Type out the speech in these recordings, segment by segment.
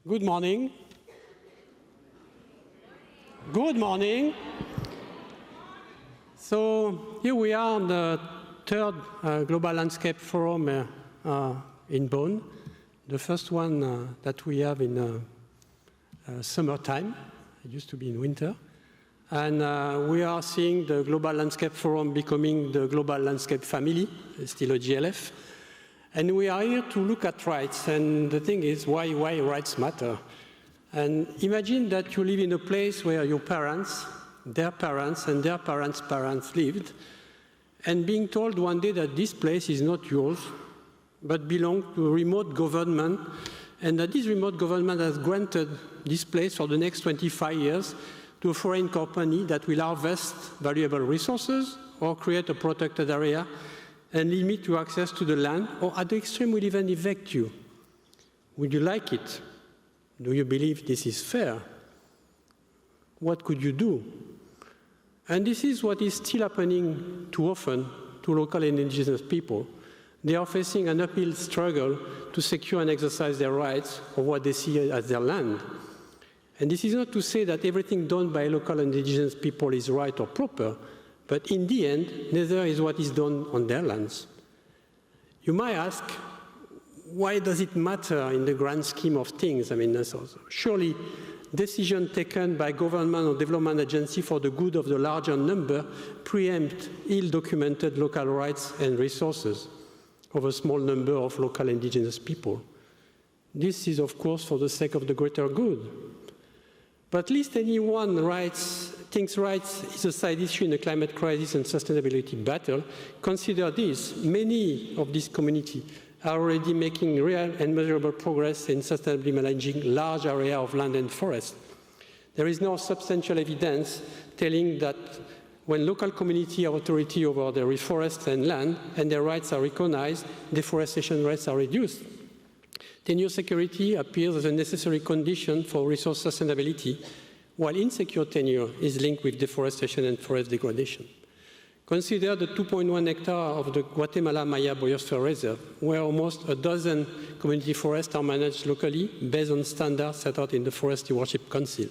Good morning. Good morning. So here we are on the third Global Landscape Forum in Bonn, the first one that we have in summertime. It used to be in winter. And we are seeing the Global Landscape Forum becoming the Global Landscape Family, still a GLF. And we are here to look at rights, and the thing is why rights matter. And imagine that you live in a place where your parents, their parents, and their parents' parents lived, and being told one day that this place is not yours, but belongs to a remote government, and that this remote government has granted this place for the next 25 years to a foreign company that will harvest valuable resources or create a protected area and limit your access to the land, or at the extreme will even evict you. Would you like it? Do you believe this is fair? What could you do? And this is what is still happening too often to local and indigenous people. They are facing an uphill struggle to secure and exercise their rights or what they see as their land. And this is not to say that everything done by local and indigenous people is right or proper, but in the end, neither is what is done on their lands. You might ask, why does it matter in the grand scheme of things? I mean, surely decisions taken by government or development agency for the good of the larger number preempt ill-documented local rights and resources of a small number of local indigenous people. This is, of course, for the sake of the greater good. But at least anyone thinks rights is a side issue in the climate crisis and sustainability battle. Consider this. Many of these communities are already making real and measurable progress in sustainably managing large areas of land and forest. There is no substantial evidence telling that when local community have authority over their reforest and land and their rights are recognized, deforestation rates are reduced. Tenure security appears as a necessary condition for resource sustainability, while insecure tenure is linked with deforestation and forest degradation. Consider the 2.1 hectares of the Guatemala Maya Biosphere Reserve, where almost a dozen community forests are managed locally based on standards set out in the Forest Stewardship Council,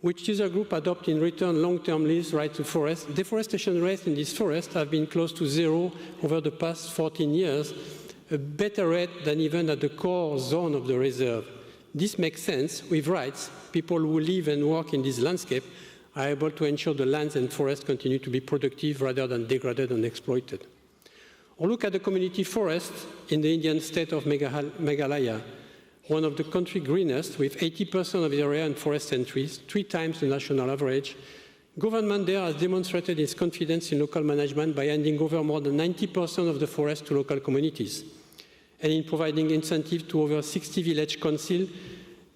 which user group adopt in return long-term lease right to forests. Deforestation rates in these forests have been close to zero over the past 14 years, a better rate than even at the core zone of the reserve. This makes sense. With rights, people who live and work in this landscape are able to ensure the lands and forests continue to be productive rather than degraded and exploited. Or look at the community forest in the Indian state of Meghalaya, one of the country's greenest, with 80% of the area in forest entries, 3 times the national average. Government there has demonstrated its confidence in local management by handing over more than 90% of the forest to local communities, and in providing incentives to over 60 village councils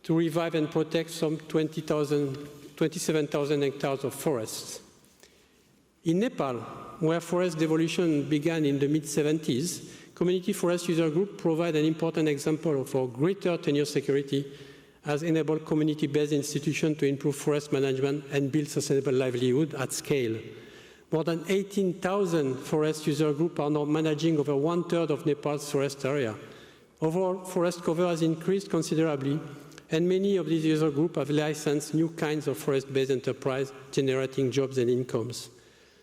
to revive and protect some 27,000 hectares of forests. In Nepal, where forest devolution began in the mid-70s, community forest user group provide an important example of how greater tenure security has enabled community-based institutions to improve forest management and build sustainable livelihood at scale. More than 18,000 forest user groups are now managing over 1/3 of Nepal's forest area. Overall, forest cover has increased considerably, and many of these user groups have licensed new kinds of forest-based enterprise, generating jobs and incomes,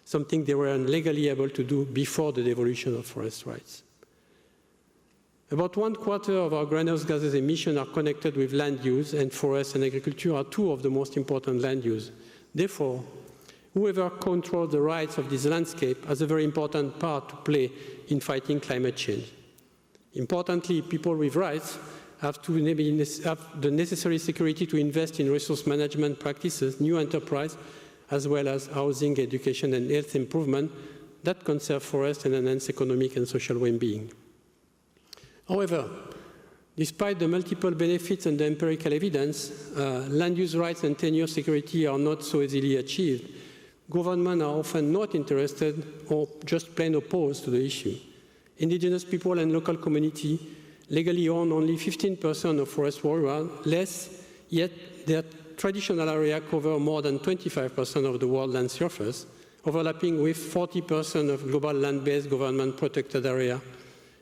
something they were legally able to do before the devolution of forest rights. About 1/4 of our greenhouse gases emissions are connected with land use, and forest and agriculture are 2 of the most important land use. Therefore, whoever controls the rights of this landscape has a very important part to play in fighting climate change. Importantly, people with rights have the necessary security to invest in resource management practices, new enterprise, as well as housing, education, and health improvement that conserve forests and enhance economic and social well-being. However, despite the multiple benefits and the empirical evidence, land use rights and tenure security are not so easily achieved. Governments are often not interested or just plain opposed to the issue. Indigenous people and local community legally own only 15% of forest worldwide, yet their traditional area cover more than 25% of the world land surface, overlapping with 40% of global land-based government protected area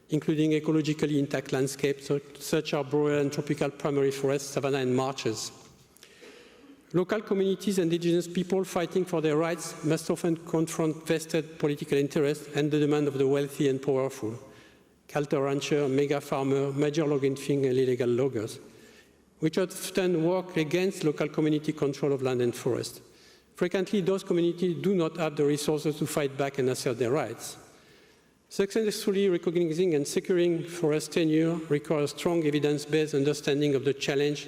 including ecologically intact landscapes such as boreal and tropical primary forests, savanna, and marshes. Local communities and indigenous people fighting for their rights must often confront vested political interests and the demand of the wealthy and powerful, cattle rancher, mega farmer, major logging and illegal loggers, which often work against local community control of land and forest. Frequently, those communities do not have the resources to fight back and assert their rights. Successfully recognizing and securing forest tenure requires strong evidence-based understanding of the challenge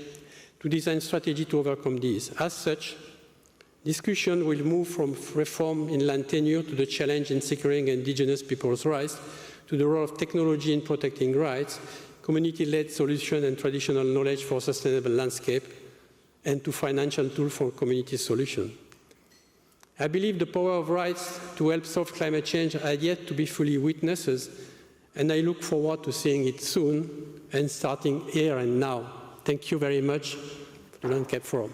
to design strategy to overcome these. As such, discussion will move from reform in land tenure to the challenge in securing indigenous people's rights, to the role of technology in protecting rights, community-led solution and traditional knowledge for sustainable landscape, and to financial tools for community solution. I believe the power of rights to help solve climate change are yet to be fully witnessed, and I look forward to seeing it soon and starting here and now. Thank you very much for the Landscape Forum.